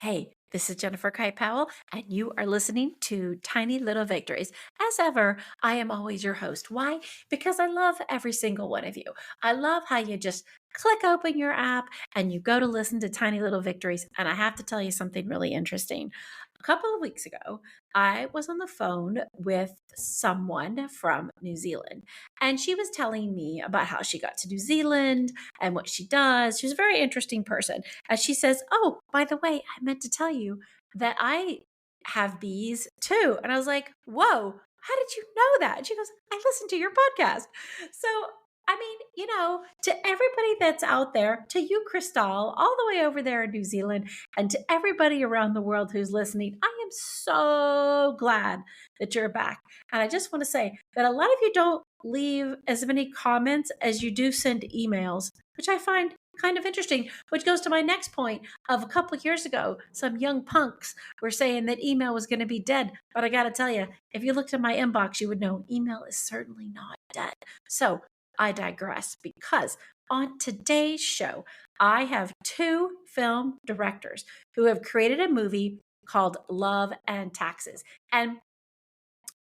Hey, this is Jennifer Kite-Powell, and you are listening to Tiny Little Victories. As ever, I am always your host. Why? Because I love every single one of you. I love how you just click open your app and you go to listen to Tiny Little Victories. And I have to tell you something really interesting. A couple of weeks ago, I was on the phone with someone from New Zealand, and she was telling me about how she got to New Zealand and what she does. She's a very interesting person. And she says, "Oh, by the way, I meant to tell you that I have bees too." And I was like, "Whoa, how did you know that?" And she goes, "I listened to your podcast." So, I mean, to everybody that's out there, to you, Crystal, all the way over there in New Zealand, and to everybody around the world who's listening, I am so glad that you're back. And I just want to say that a lot of you don't leave as many comments as you do send emails, which I find kind of interesting, which goes to my next point of a couple of years ago, some young punks were saying that email was going to be dead. But I got to tell you, if you looked at my inbox, you would know email is certainly not dead. So I digress because on today's show, I have two film directors who have created a movie called Love and Taxes. And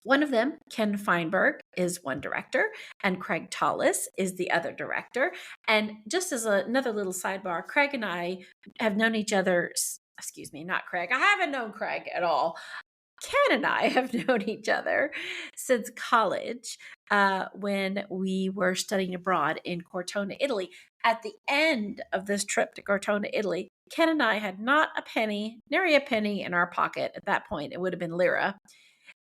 one of them, Ken Feinberg, is one director, and Craig Tollis is the other director. And just as another little sidebar, Craig and I have known each other. Excuse me, not Craig. I haven't known Craig at all. Ken and I have known each other since college when we were studying abroad in Cortona, Italy. At the end of this trip to Cortona, Italy, Ken and I had not a penny, nary a penny in our pocket at that point. It would have been lira.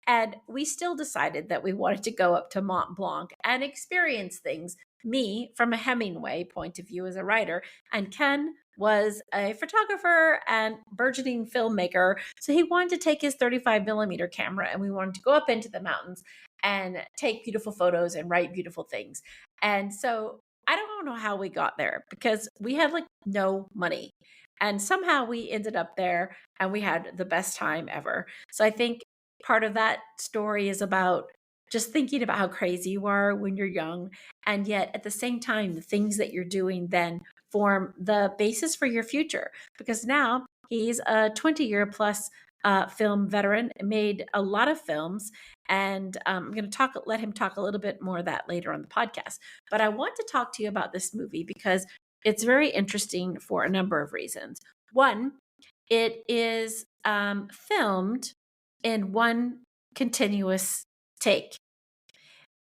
And we still decided that we wanted to go up to Mont Blanc and experience things. Me, from a Hemingway point of view as a writer, and Ken was a photographer and burgeoning filmmaker. So he wanted to take his 35 millimeter camera and we wanted to go up into the mountains and take beautiful photos and write beautiful things. And so I don't know how we got there because we had like no money. And somehow we ended up there and we had the best time ever. So I think part of that story is about just thinking about how crazy you are when you're young. And yet at the same time, the things that you're doing then form the basis for your future. Because now he's a 20-year plus film veteran, made a lot of films. And I'm going to let him talk a little bit more of that later on the podcast. But I want to talk to you about this movie because it's very interesting for a number of reasons. One, it is filmed in one continuous take,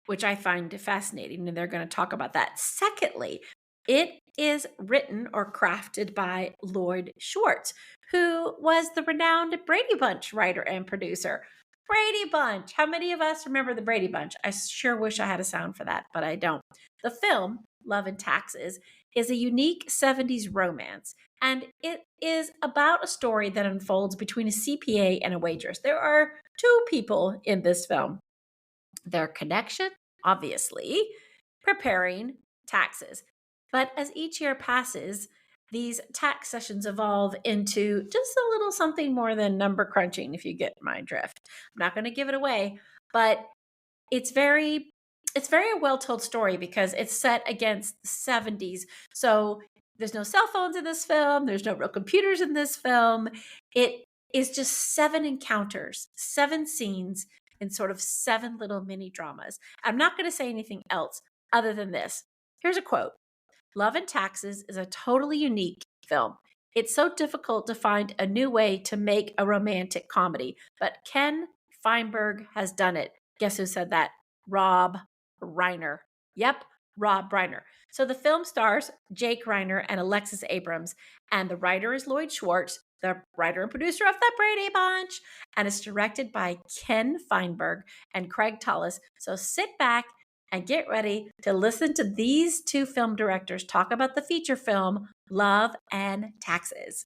which I find fascinating, and they're going to talk about that. Secondly, it is written or crafted by Lloyd Schwartz, who was the renowned Brady Bunch writer and producer. Brady Bunch. How many of us remember the Brady Bunch? I sure wish I had a sound for that, but I don't. The film, Love and Taxes, is a unique 70s romance, and it is about a story that unfolds between a CPA and a waitress. There are two people in this film. Their connection, obviously, preparing taxes. But as each year passes, these tax sessions evolve into just a little something more than number crunching, if you get my drift. I'm not going to give it away, but it's a well told story because it's set against the 70s. So there's no cell phones in this film, there's no real computers in this film. It is just 7 encounters, 7 scenes in sort of 7 little mini dramas. I'm not going to say anything else other than this. Here's a quote. Love and Taxes is a totally unique film. It's so difficult to find a new way to make a romantic comedy, but Ken Feinberg has done it. Guess who said that? Rob Reiner. Yep, Rob Reiner. So the film stars Jake Reiner and Alexis Abrams, and the writer is Lloyd Schwartz, the writer and producer of The Brady Bunch, and it's directed by Ken Feinberg and Craig Tollis. So sit back and get ready to listen to these two film directors talk about the feature film Love and Taxes.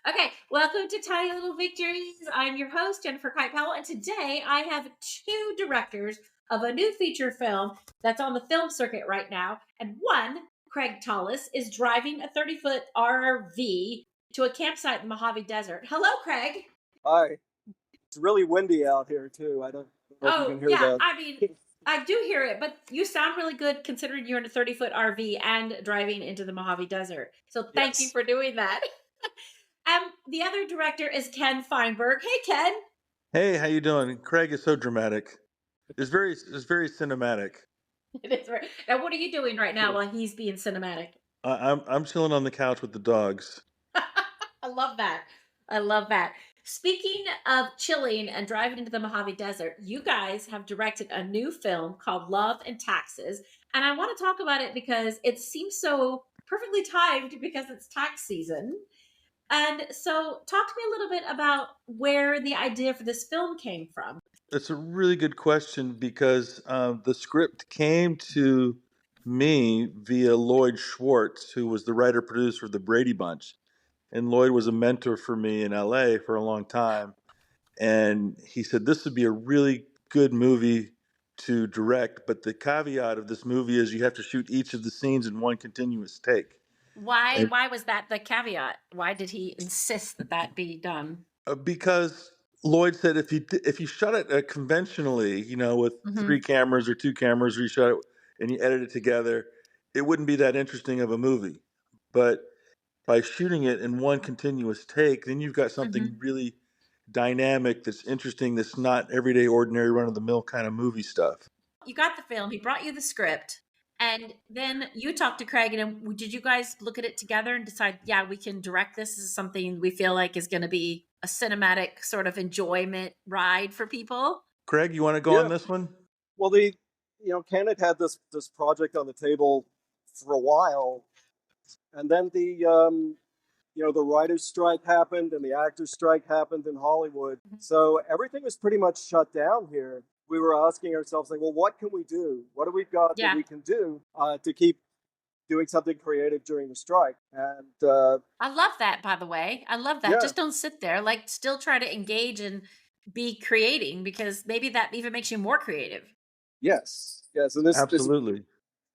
Okay, welcome to Tiny Little Victories. I'm your host, Jennifer Kite-Powell, and today I have two directors of a new feature film that's on the film circuit right now. And one, Craig Tollis, is driving a 30-foot RV to a campsite in the Mojave Desert. Hello, Craig. Hi. It's really windy out here too. I don't know if you Oh, can hear yeah. that. I mean, I do hear it, but you sound really good considering you're in a 30-foot RV and driving into the Mojave Desert. So thank you Yes. for doing that. The other director is Ken Feinberg. Hey, Ken. Hey, how you doing? Craig is so dramatic. It's very cinematic. It is right. Now, what are you doing right now while he's being cinematic? I'm chilling on the couch with the dogs. I love that. I love that. Speaking of chilling and driving into the Mojave Desert, you guys have directed a new film called Love and Taxes. And I want to talk about it because it seems so perfectly timed because it's tax season. And so, talk to me a little bit about where the idea for this film came from. It's a really good question because the script came to me via Lloyd Schwartz, who was the writer producer of the Brady Bunch, and Lloyd was a mentor for me in LA for a long time. And he said this would be a really good movie to direct, but the caveat of this movie is you have to shoot each of the scenes in one continuous take. Why? And Why was that the caveat? Why did he insist that that be done? because Lloyd said if you shot it conventionally, with Hmm. 3 cameras or 2 cameras, or you shot it and you edit it together, it wouldn't be that interesting of a movie. But by shooting it in one continuous take, then you've got something Hmm. really dynamic that's interesting. That's not everyday, ordinary, run of the mill kind of movie stuff. You got the film. He brought you the script, and then you talked to Craig. And did you guys look at it together and decide, yeah, we can direct this? This is something we feel like is going to be a cinematic sort of enjoyment ride for people. Craig, you want to go on Yeah. this one? Well, Ken had this project on the table for a while, and then the writers' strike happened and the actors' strike happened in Hollywood. So everything was pretty much shut down here. We were asking ourselves, like, well, what can we do? What do we got that Yeah, we can do to keep doing something creative during the strike? And I love that. By the way, I love that. yeah, Just don't sit there. Like, still try to engage and be creating because maybe that even makes you more creative. yes, and this Absolutely.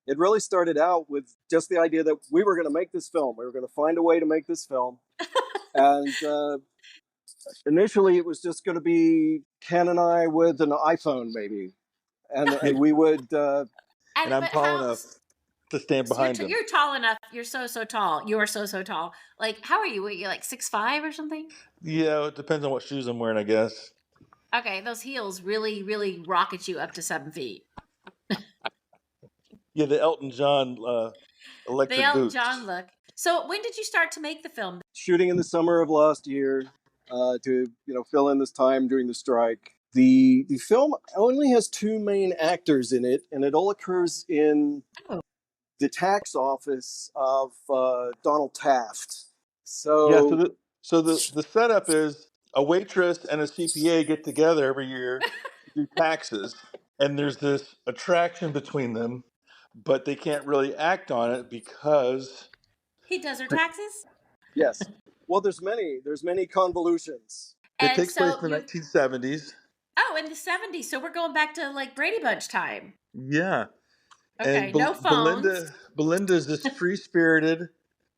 it really started out with just the idea that we were going to make this film. We were going to find a way to make this film. And initially, it was just going to be Ken and I with an iPhone, maybe. And we would, And And I'm but tall how? enough to stand So behind him. you're tall enough. You're so tall. You are so tall. Like, how are you? What, you're like 6'5" or something? Yeah, it depends on what shoes I'm wearing, I guess. Okay, those heels really rocket you up to 7 feet. Yeah, the Elton John The electric Elton John boots. look. So when did you start to make the film? shooting in the summer of last year to fill in this time during the strike. The film only has two main actors in it, and it all occurs in Oh, the tax office of Donald Taft. Yeah, so So the setup is a waitress and a CPA get together every year to do taxes, and there's this attraction between them, but they can't really act on it because he does her taxes, yes, well, there's many convolutions. it and takes place so in the you. 1970s. Oh, in the '70s. So we're going back to like Brady Bunch time. Yeah, and Okay, no phones. Belinda is this free spirited Okay,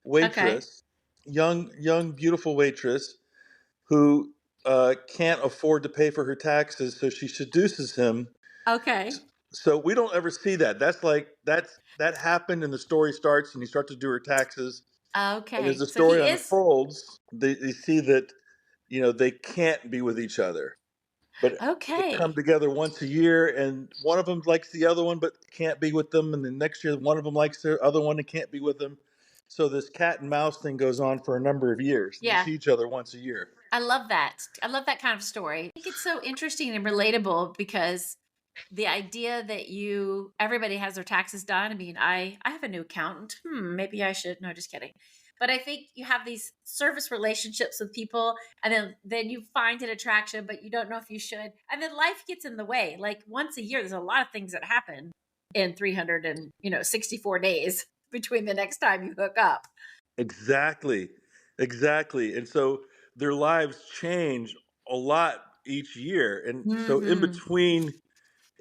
waitress, young beautiful waitress who can't afford to pay for her taxes, so she seduces him. okay, So we don't ever see that. That happened, and the story starts, and you start to do her taxes, and as okay. the So story he is unfolds, they see that they can't be with each other, but they come okay. together once a year, and one of them likes the other one, but can't be with them, and then next year one of them likes the other one and can't be with them. So this cat and mouse thing goes on for a number of years. They Yeah, see each other once a year. I love that. I love that kind of story. I think it's so interesting and relatable because the idea that everybody has their taxes done. I mean, I have a new accountant. Maybe I should. No, just kidding. But I think you have these service relationships with people, and then you find an attraction, but you don't know if you should. And then life gets in the way. Like once a year, there's a lot of things that happen in 364 days between the next time you hook up. Exactly. Exactly. And so their lives change a lot each year. And so Hmm.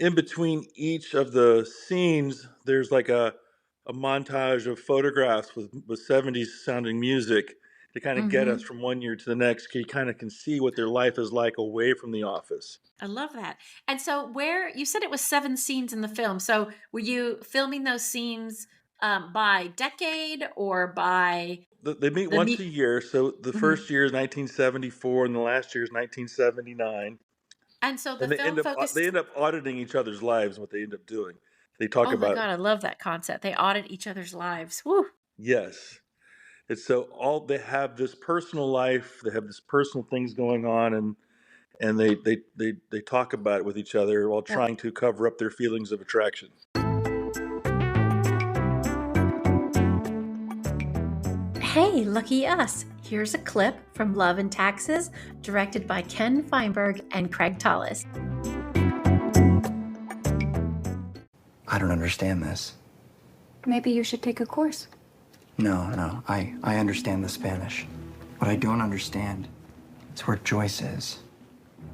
in between each of the scenes, there's like a montage of photographs with 70s sounding music to kind of get us Mm-hmm. from one year to the next. You kind of can see what their life is like away from the office. I love that. And so, where you said it was 7 scenes in the film. So, were you filming those scenes by decade or by They meet the once meet? a year. So the Mhm. first year is 1974, and the last year is 1979. And so the And film they focused. end up auditing each other's lives. What they end up doing, they talk Oh my about. God, I love that concept. They audit each other's lives. Woo. Yes. And so all they have this personal life, they have this personal things going on, and they talk about it with each other while Well, trying to cover up their feelings of attraction. hey, lucky us. Here's a clip from Love and Taxes, directed by Ken Feinberg and Craig Tollis. I don't understand this. Maybe you should take a course. No, I understand the Spanish. What I don't understand is where Joyce is.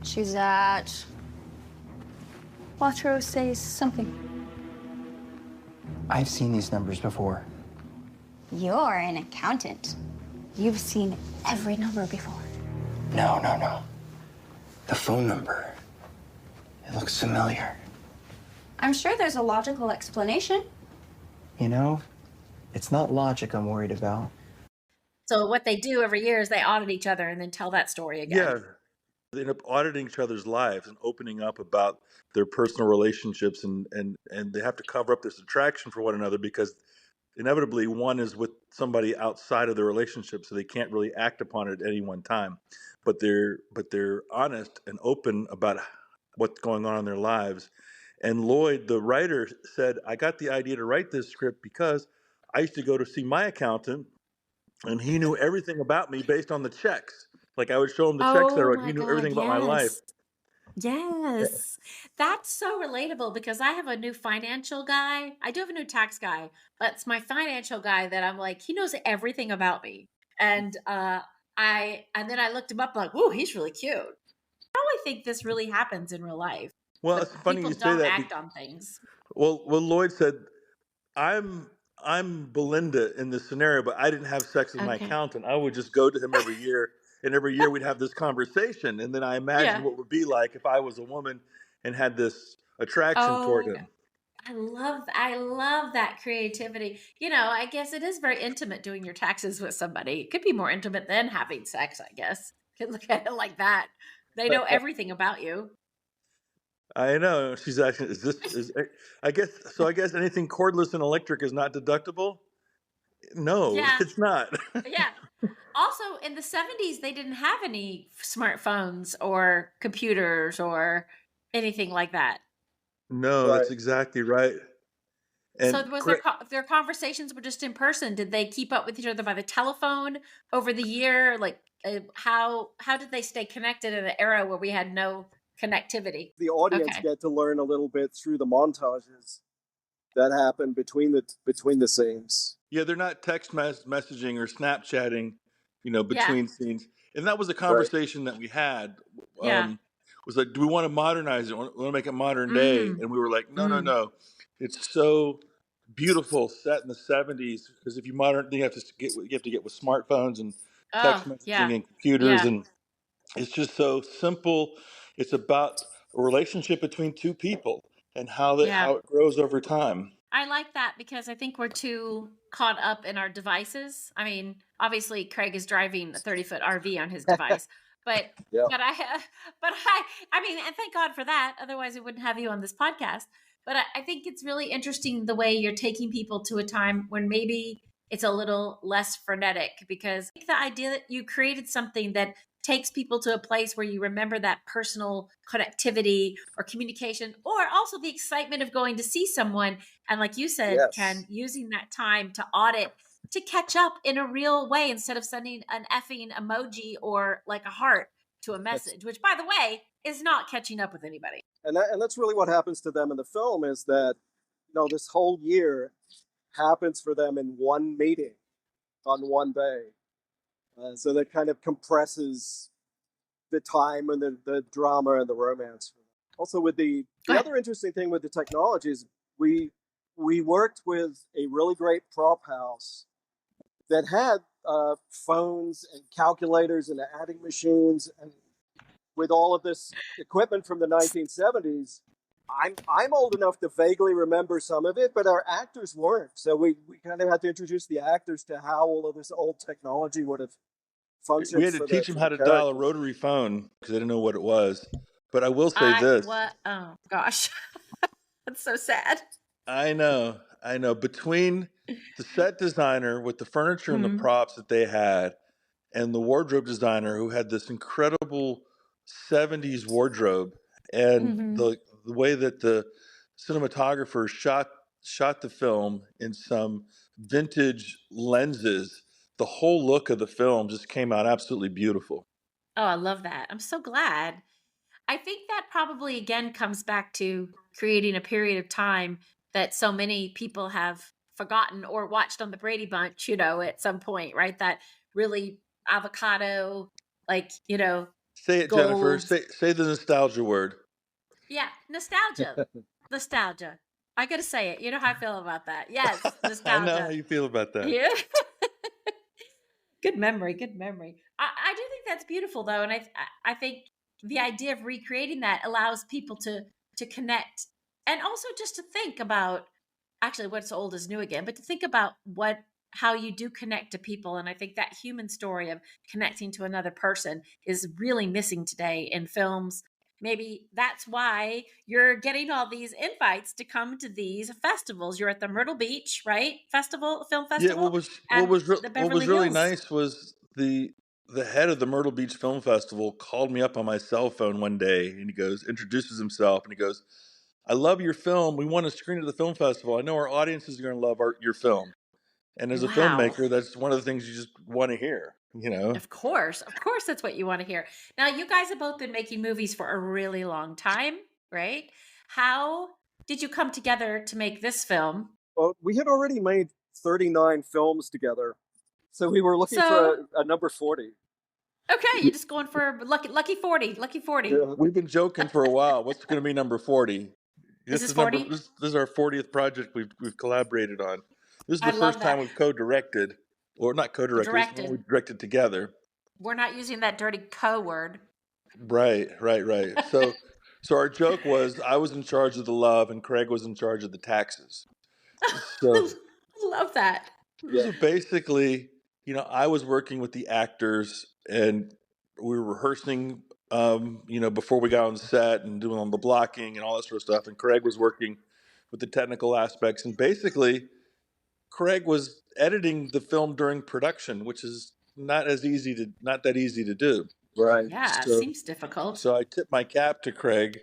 She's at. Cuatro says something. I've seen these numbers before. You're an accountant. You've seen every number before. No. The phone number. It looks familiar. I'm sure there's a logical explanation. You know, it's not logic I'm worried about. So, what they do every year is they audit each other and then tell that story again. Yeah, they end up auditing each other's lives and opening up about their personal relationships, and they have to cover up this attraction for one another because inevitably one is with somebody outside of the relationship, so they can't really act upon it at any one time. But they're honest and open about what's going on in their lives. And Lloyd, the writer, said, I got the idea to write this script because I used to go to see my accountant, and he knew everything about me based on the checks. Like I would show him the checks that I Oh wrote. my He knew God, everything about my life. yes. Yes. That's so relatable because I have a new financial guy. I do have a new tax guy, but it's my financial guy that I'm like, he knows everything about me. And and then I looked him up like, "Ooh, he's really cute." I think this really happens in real life, Well, but it's funny people you say don't that. act on things. Well, Lloyd said, I'm I'm Belinda in this scenario, but I didn't have sex with my Okay. accountant. I would just go to him every year, and every year we'd have this conversation, and then I imagined Yeah. what it would be like if I was a woman and had this attraction toward Oh, him. I love that creativity. I guess it is very intimate doing your taxes with somebody. It could be more intimate than having sex, I guess. You could look at it like that. They know everything about you. I know. She's asking, is this is I guess so I guess anything cordless and electric is not deductible? No, Yeah. it's not. Yeah. Also, in the 70s, they didn't have any smartphones or computers or anything like that. No, Right. that's exactly right. So And was their conversations were just in person? Did they keep up with each other by the telephone over the year? Like how did they stay connected in an era where we had no connectivity? The audience Okay. get to learn a little bit through the montages that happen between the scenes. yeah, they're not messaging or Snapchatting, Yeah. between scenes. And that was a Right. conversation that we had. Yeah. Was like, do we want to modernize it? We want to make it modern day? Mm. And we were like, no, no, Mm. no. It's so beautiful, set in the '70s. Because if you modern, you have to get with smartphones and Oh, text messaging yeah. and computers, Yeah. and it's just so simple. It's about a relationship between two people and Yeah. how it grows over time. I like that because I think we're too caught up in our devices. I mean, obviously Craig is driving a 30-foot RV on his device, but Yeah. but I I mean, and thank God for that. Otherwise, we wouldn't have you on this podcast. But I think it's really interesting the way you're taking people to a time when maybe it's a little less frenetic because I think the idea that you created something that takes people to a place where you remember that personal connectivity or communication, or also the excitement of going to see someone and like you said, Ken, Yes. using that time to audit, to catch up in a real way instead of sending an effing emoji or like a heart to a That's message, which by the way, is not catching up with anybody. and that's really what happens to them in the film is that this whole year happens for them in one meeting on one day. So that kind of compresses the time and the drama and the romance. Also with the Go The ahead. other interesting thing with the technology is we worked with a really great prop house that had phones and calculators and adding machines, and with all of this equipment from the 1970s. I'm old enough to vaguely remember some of it, but our actors weren't. So we kind of had to introduce the actors to how all of this old technology would have We functioned had to for teach them how the to dial a characters. rotary phone because they didn't know what it was. But I will say this. What? Oh, gosh. That's so sad. I know. Between the set designer with the furniture and the Mm-hmm. props that they had, and the wardrobe designer who had this incredible 70s wardrobe, and Mm-hmm. the way that the cinematographer shot the film in some vintage lenses, the whole look of the film just came out absolutely beautiful. Oh, I love that. I'm so glad. I think that probably again comes back to creating a period of time that so many people have forgotten or watched on the Brady Bunch, at some point, right? That really avocado, like, Say it, Jennifer. gold. Say the nostalgia word. Yeah, nostalgia. Nostalgia. I gotta say it. You know how I feel about that. Yes, I know how nostalgia. you feel about that. Yeah. Good memory. Good memory. I do think that's beautiful, though, and I think the idea of recreating that allows people to connect, and also just to think about actually what's old is new again, but to think about how you do connect to people, and I think that human story of connecting to another person is really missing today in films. Maybe that's why you're getting all these invites to come to these festivals. You're at the Myrtle Beach, right? Film Yeah, festival, what and was the what Beverly was really Hills. nice was the head of the Myrtle Beach Film Festival called me up on my cell phone one day, and he goes, introduces himself, and he goes, "I love your film. We want to screen it at the film festival. I know our audiences are going to love your film." And as a Wow. filmmaker, that's one of the things you just want to hear, you know. Of course, that's what you want to hear. Now, you guys have both been making movies for a really long time, right? How did you come together to make this film? Well, we had already made 39 films together, so we were looking So, for a number 40. okay, you're just going for lucky 40, lucky 40. Yeah. We've been joking for a while. What's going to be number 40? Is this 40? This is our 40th project we've collaborated on. This is I the love first time that. we've co-directed, or not co-directed. This is when we Directed. directed together. We're not using that dirty co word. Right. So our joke was I was in charge of the love and Craig was in charge of the taxes. So I love that. Yeah. so basically, I was working with the actors and we were rehearsing, before we got on set and doing all the blocking and all that sort of stuff. And Craig was working with the technical aspects. And basically, Craig was editing the film during production, which is not that easy to do. Right. Yeah, it So seems difficult. so I tip my cap to Craig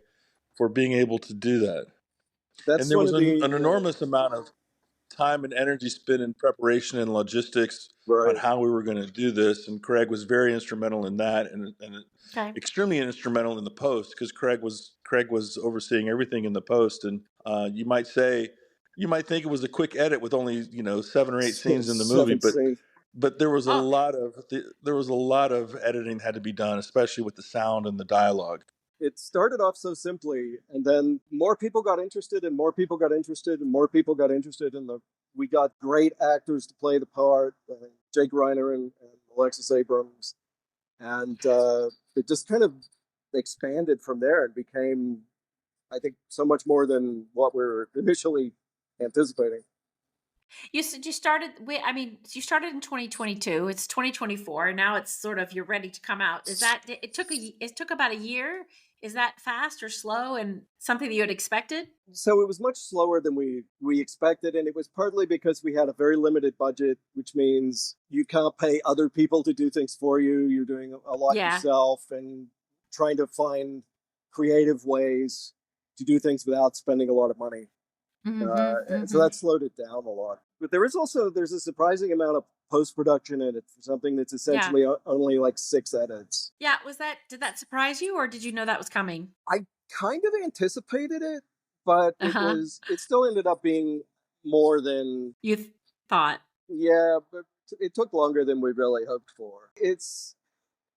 for being able to do that. And That's there one was of an the enormous amount of time and energy spent in preparation and logistics on right. how we were going to do this. And Craig was very instrumental in that, and Okay. extremely instrumental in the post because Craig was overseeing everything in the post. And you might think it was a quick edit with only 7 or 8 scenes in the movie, Seven but scenes. there was a Oh, lot of editing that had to be done, especially with the sound and the dialogue. It started off so simply, and then more people got interested, and more people got interested, and more people got interested, and we got great actors to play the part, Jake Reiner and Alexis Abrams, and it just kind of expanded from there and became, I think, so much more than what we were initially anticipating. you said you started. You started in 2022. It's 2024. Now it's sort of you're ready to come out. Is that it took about a year? Is that fast or slow and something that you had expected? So it was much slower than we expected, and it was partly because we had a very limited budget, which means you can't pay other people to do things for you. You're doing a lot Yeah. yourself and trying to find creative ways to do things without spending a lot of money. So that slowed it down a lot. But there's a surprising amount of post-production in it for something that's Yeah. essentially only like 6 edits. Yeah. Did that surprise you, or did you know that was coming? I kind of anticipated it, but Uh-huh. it still ended up being more than, You thought. yeah, but it took longer than we really hoped for.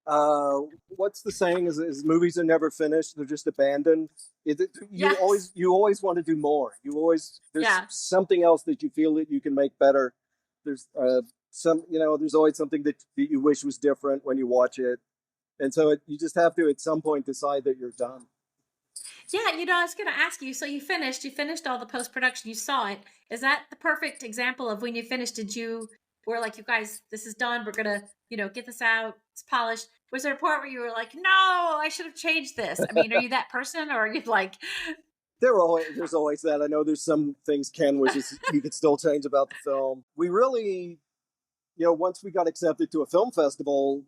What's the saying? Is movies are never finished; they're just abandoned. Yes. You always want to do more. There's Yeah. something else that you feel that you can make better. There's there's always something that you wish was different when you watch it, and so you just have to at some point decide that you're done. Yeah, I was going to ask you. So you finished all the post production. You saw it. Is that the perfect example of when you finished? Were like, you guys, this is done. We're gonna, get this out. It's polished. Was there a point where you were like, no, I should have changed this? I mean, are you that person, or are you like, There's always that. I know there's some things Ken wishes he could still change about the film. We really, once we got accepted to a film festival,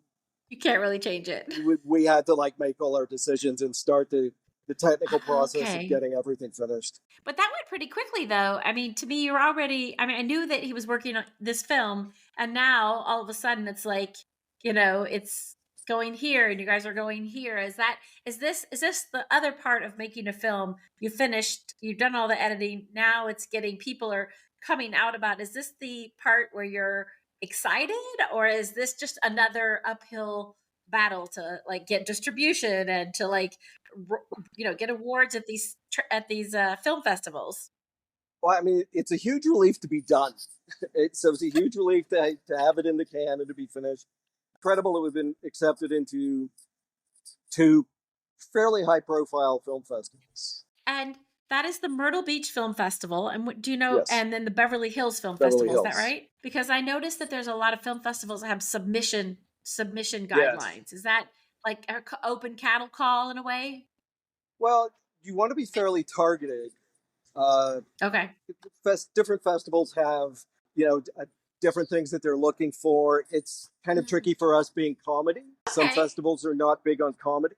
you can't really change it? we had to make all our decisions and start the technical process of Okay. getting everything finished. But that went pretty quickly, though. I mean, to me, you're already. I mean, I knew that he was working on this film, and now all of a sudden, it's like, it's going here, and you guys are going here. Is this the other part of making a film? You finished. You've done all the editing. Now it's getting people are coming out about. Is this the part where you're excited, or is this just another uphill battle to get distribution and to get awards at these film festivals? Well, I mean, it's a huge relief to be done. It's a huge relief to have it in the can and to be finished. Incredible that we've been accepted into two fairly high-profile film festivals. And that is the Myrtle Beach Film Festival. And do you know? Yes. And then the Beverly Hills Film Beverly Festival. Is that Hills. right? Because I noticed that there's a lot of film festivals that have submission guidelines. Yes. Is that like an open cattle call in a way? Well, you want to be fairly targeted. Okay. Different festivals have, different things that they're looking for. It's kind of tricky for us being comedy. Some Okay. festivals are not big on comedy.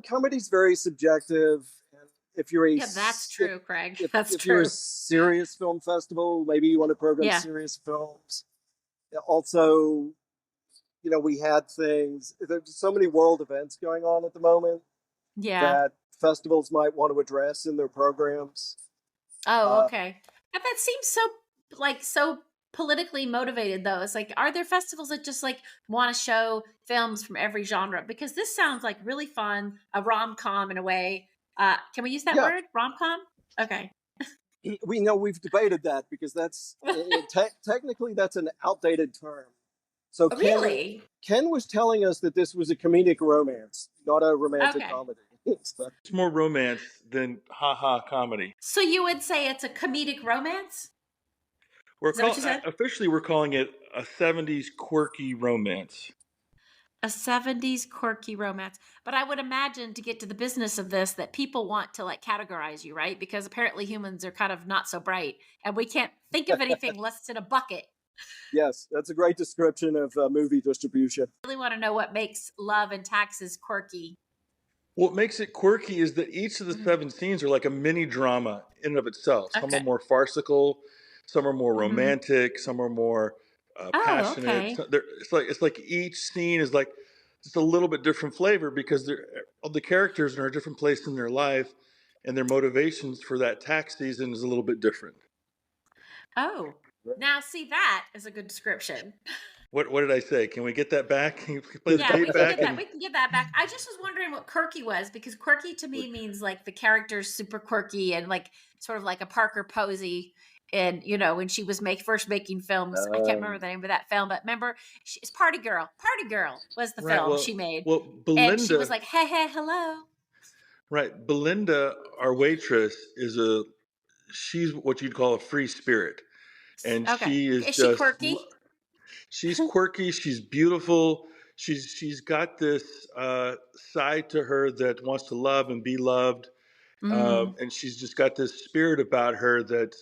Comedy's very subjective. And if you're Yeah, that's true, Craig. That's if you're a true. serious film festival, maybe you want to program Yeah. serious films. Also, we had things. There's so many world events going on at the moment Yeah. that festivals might want to address in their programs. Oh, okay. And that seems so politically motivated, though. It's like, are there festivals that just want to show films from every genre? Because this sounds like really fun, a rom-com in a way. Can we use that Yeah. word, rom-com? Okay. We've debated that because that's technically that's an outdated term. So Really? Ken was telling us that this was a comedic romance, not a romantic Okay. comedy. So, It's more romance than ha-ha comedy. So you would say it's a comedic romance? We're Is that what you said? officially we're calling it a 70s quirky romance. A 70s quirky romance. But I would imagine, to get to the business of this, that people want to categorize you, right? Because apparently humans are kind of not so bright, and we can't think of anything less than a bucket. yes, that's a great description of movie distribution. I really want to know what makes Love and Taxes quirky. What makes it quirky is that each of the 7 scenes are like a mini drama in and of itself. Some Okay. are more farcical, some are more Mhm. romantic, some are more Oh, passionate. okay. It's like each scene is like just a little bit different flavor because the characters are in a different place in their life, and their motivations for that tax season is a little bit different. Oh, now see, that is a good description. What did I say? Can we get that back? Can you play the Yeah, we tape can back? get that. We can get that back. I just was wondering what quirky was, because quirky to me means the character's super quirky and sort of like a Parker Posey. And when she was first making films, I can't remember the name of that film, but remember, it's Party Girl. Party Girl was the Right, film well- she made, Well, and she Belinda, was like, "Hey, hey, hello." right? Belinda, our waitress, she's what you'd call a free spirit, and Okay, she is she just quirky? she's quirky. She's beautiful. She's got this side to her that wants to love and be loved, and she's just got this spirit about her that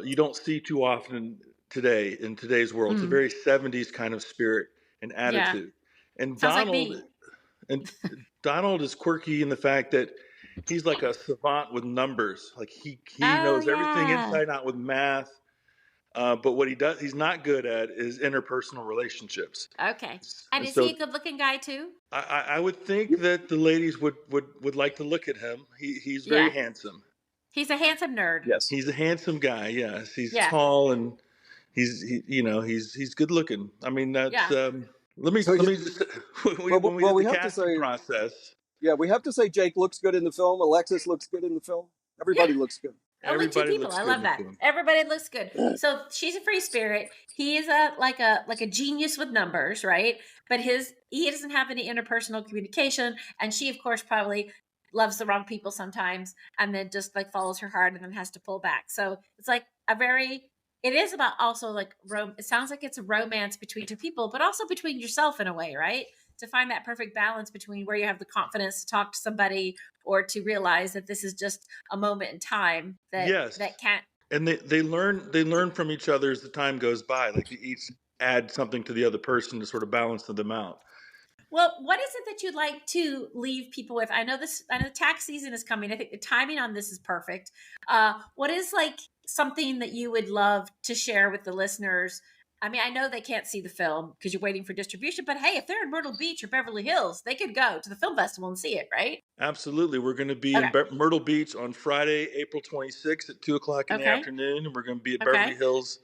you don't see too often today in today's world. It's a very 70s kind of spirit and attitude. And Sounds like me. Donald is quirky in the fact that he's like a savant with numbers. Like he Oh, knows everything yeah. inside out with math. But what he's not good at is interpersonal relationships. Okay, and is So he a good-looking guy too? I would think that the ladies would like to look at him. He's very Yeah. handsome. He's a handsome nerd. Yes. He's a handsome guy. Yes, he's Yeah. tall and he's good looking. I mean, that's Yeah. Let me So let you, me just well, when we well, did the we have to casting say, process, yeah, we have to say Jake looks good in the film. Alexis looks good in the film. Yeah. Everybody looks good. Only two everybody people. looks I good in love the that. film. Everybody looks good. So she's a free spirit. He is like a genius with numbers, right? But he doesn't have any interpersonal communication, and she, of course, probably loves the wrong people sometimes, and then just like follows her heart, and then has to pull back. So it's like It is about also like It sounds like it's a romance between two people, but also between yourself in a way, right? To find that perfect balance between where you have the confidence to talk to somebody or to realize that this is just a moment in time that Yes, can't. and they learn from each other as the time goes by. Like they each add something to the other person to sort of balance them out. Well, what is it that you'd like to leave people with? I know the tax season is coming. I think the timing on this is perfect. What is like something that you would love to share with the listeners? I mean, I know they can't see the film because you're waiting for distribution, but hey, if they're in Myrtle Beach or Beverly Hills, they could go to the film festival and see it, right? Absolutely, we're going to be in Okay. Myrtle Beach on Friday, April 26th at 2 o'clock in the Okay. afternoon, and we're going to be at Beverly Okay. Hills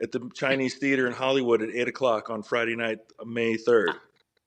at the Chinese Theater in Hollywood at 8 o'clock on Friday night, May 3rd.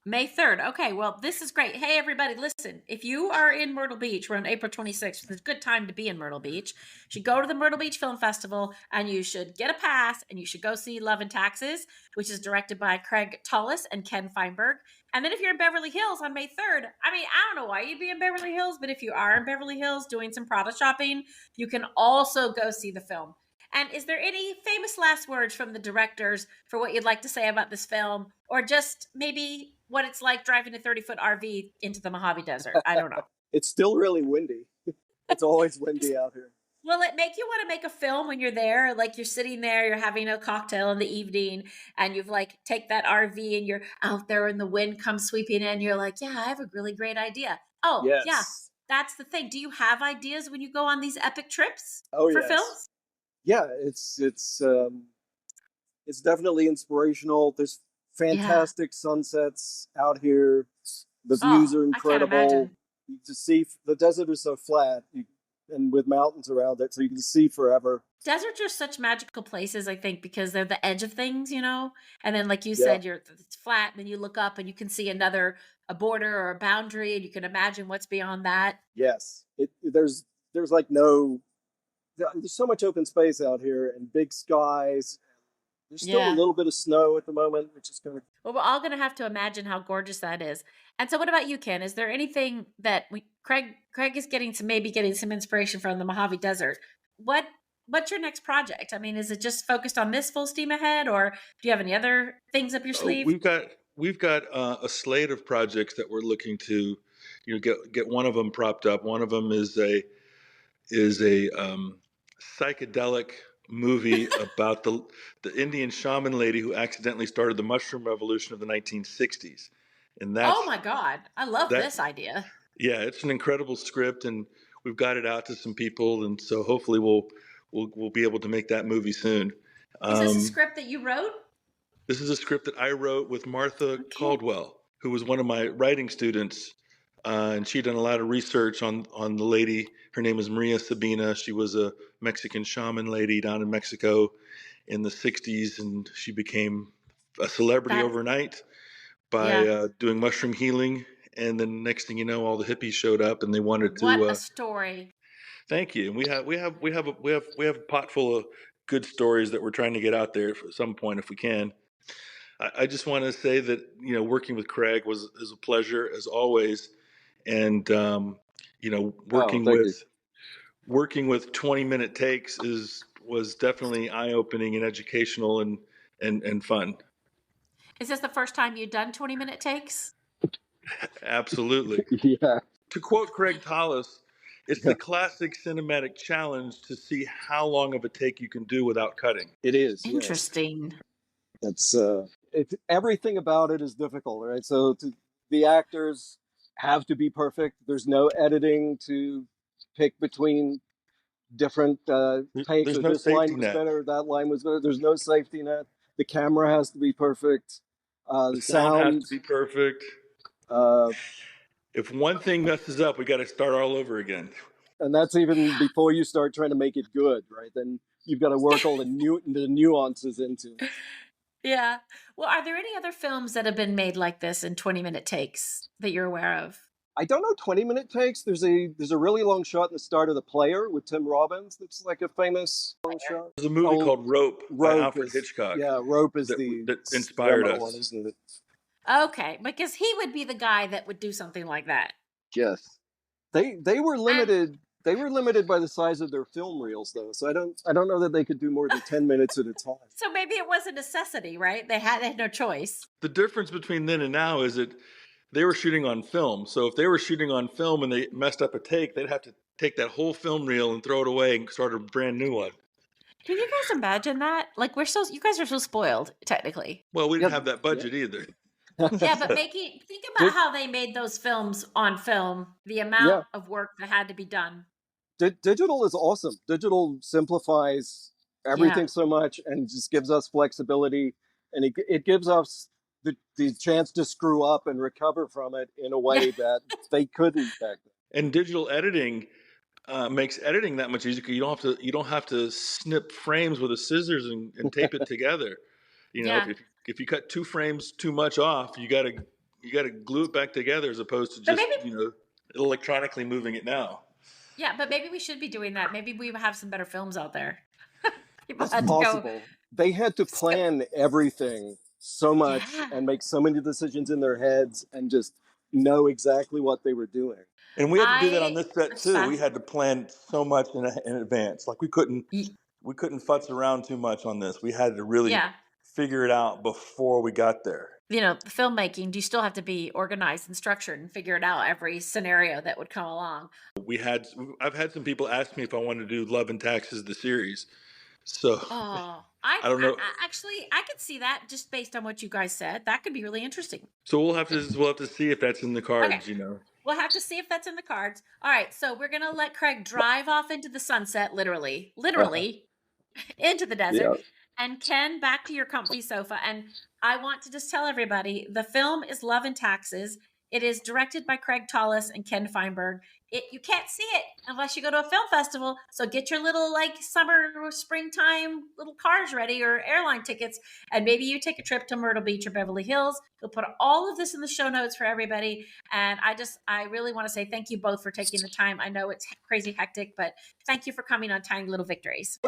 May 3rd. Okay, well, this is great. Hey, everybody, listen. If you are in Myrtle Beach, we're on April 26th. It's a good time to be in Myrtle Beach. You should go to the Myrtle Beach Film Festival, and you should get a pass, and you should go see Love and Taxes, which is directed by Craig Tollis and Ken Feinberg. And then if you're in Beverly Hills on May 3rd, I mean, I don't know why you'd be in Beverly Hills, but if you are in Beverly Hills doing some Prada shopping, you can also go see the film. And is there any famous last words from the directors for what you'd like to say about this film, or just maybe what it's like driving a 30-foot RV into the Mojave Desert? I don't know. It's still really windy. It's always windy out here. Will it make you want to make a film when you're there? Like you're sitting there, you're having a cocktail in the evening, and you've like take that RV and you're out there and the wind comes sweeping in. You're like, yeah, I have a really great idea. Oh, yeah, Yes. that's the thing. Do you have ideas when you go on these epic trips Oh, for yes. films? Yeah, it's definitely inspirational. There's fantastic sunsets out here. The views are I can't incredible. imagine. You just see the desert is so flat, and with mountains around it, so you can see forever. Deserts are such magical places, I think, because they're the edge of things, and then like you Yeah. said, it's flat, and then you look up and you can see a border or a boundary, and you can imagine what's beyond that. Yes, there's like there's so much open space out here and big skies. There's still a Yeah. little bit of snow at the moment, which is kind of Well, we're all going to have to imagine how gorgeous that is. And so what about you, Ken? Is there anything that Craig is maybe getting some inspiration from the Mojave Desert? What's your next project? I mean, is it just focused on this full steam ahead, or do you have any other things up your Oh, sleeve? we've got a slate of projects that we're looking to, get one of them propped up. One of them is a psychedelic movie about the Indian shaman lady who accidentally started the mushroom revolution of the 1960s, and Oh my God. I love that. this idea. Yeah, it's an incredible script, and we've got it out to some people, and so hopefully we'll be able to make that movie soon. Is this a script that you wrote? This is a script that I wrote with Martha Okay. Caldwell, who was one of my writing students, and she'd done a lot of research on the lady. Her name is Maria Sabina. She was a Mexican shaman lady down in Mexico in the 60s, and she became a celebrity That's overnight by yeah. doing mushroom healing. And then next thing you know, all the hippies showed up, and they wanted What to. a story. Thank you. And we have a pot full of good stories that we're trying to get out there at some point if we can. I just want to say that working with Craig is a pleasure as always, and working thank you. with 20-minute takes was definitely eye-opening and educational and fun. Is this the first time you've done 20-minute takes? Absolutely. Yeah. To quote Craig Tollis, it's the classic cinematic challenge to see how long of a take you can do without cutting. It is. Yes. Interesting. That's everything about it is difficult, right? So the actors have to be perfect. There's no editing to pick between different takes. There's Or no this line safety was net. better, that line was better. There's no safety net. The camera has to be perfect. The sound has to be perfect. Uh, If one thing messes up, we got to start all over again. and that's even before you start trying to make it good, right? Then you've got to work all the nuances into it. Yeah. Well, are there any other films that have been made like this in 20-minute takes that you're aware of? I don't know 20-minute takes. There's a really long shot in the start of The Player with Tim Robbins that's like a famous long shot. There's a movie Oh, called Rope by Rope Alfred is Hitchcock yeah, Rope is that the that inspired seminal one, us. isn't it? Okay, because he would be the guy that would do something like that. Yes. They were And limited. They were limited by the size of their film reels, though. So I don't know that they could do more than 10 minutes at a time. so maybe it was a necessity, right? They had no choice. The difference between then and now is that they were shooting on film. So if they were shooting on film and they messed up a take, they'd have to take that whole film reel and throw it away and start a brand new one. Can you guys imagine that? Like you guys are so spoiled, technically. Well, we didn't Yeah, have that budget either. Yeah, but think about how they made those films on film, the amount yeah. of work that had to be done. Digital is awesome. Digital simplifies Yeah. everything so much and just gives us flexibility, and it gives us the chance to screw up and recover from it in a way that they couldn't back then. And digital editing makes editing that much easier because you don't have to snip frames with a scissors and tape it together. You know, Yeah. if you cut 2 frames too much off, you gotta glue it back together as opposed to But just maybe electronically moving it now. Yeah, but maybe we should be doing that. Maybe we have some better films out there. People That's had to go. possible. They had to plan everything so much Yeah. and make so many decisions in their heads and just know exactly what they were doing. And we had to do that on this set That's too. We had to plan so much in advance. Like we couldn't Ye- futz around too much on this. We had to really Yeah. figure it out before we got there. You know, the filmmaking, you still have to be organized and structured and figure it out every scenario that would come along. I've had some people ask me if I wanted to do Love and Taxes the series. So Oh, I don't know. actually, I could see that just based on what you guys said. That could be really interesting. So we'll have to see if that's in the cards. Okay. You know. We'll have to see if that's in the cards. All right, so we're gonna let Craig drive off into the sunset, literally into the desert. Yeah. And Ken, back to your comfy sofa. And I want to just tell everybody the film is Love and Taxes. It is directed by Craig Tollis and Ken Feinberg. You can't see it unless you go to a film festival. So get your little summer or springtime little cars ready or airline tickets. And maybe you take a trip to Myrtle Beach or Beverly Hills. We'll put all of this in the show notes for everybody. And I really want to say thank you both for taking the time. I know it's crazy hectic, but thank you for coming on Tiny Little Victories.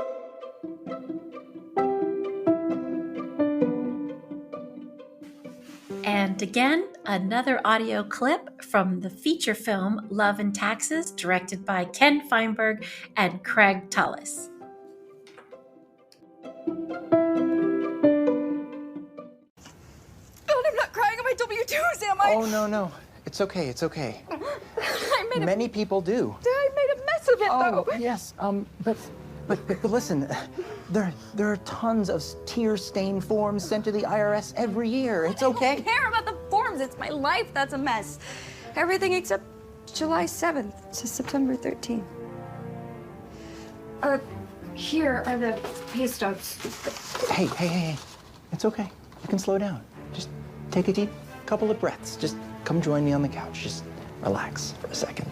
And again, another audio clip from the feature film Love and Taxes, directed by Ken Feinberg and Craig Tollis. Oh, I'm not crying on my W-2s, am I? Oh, no. It's okay. It's okay. Many people do. I made a mess of it, Oh, though. yes. But listen, there are tons of tear-stained forms sent to the IRS every year. It's I okay. don't care about the forms. It's my life that's a mess. Everything except July 7th to September 13th. Here are the pay stubs. Hey. It's okay. You can slow down. Just take a deep couple of breaths. Just come join me on the couch. Just relax for a second.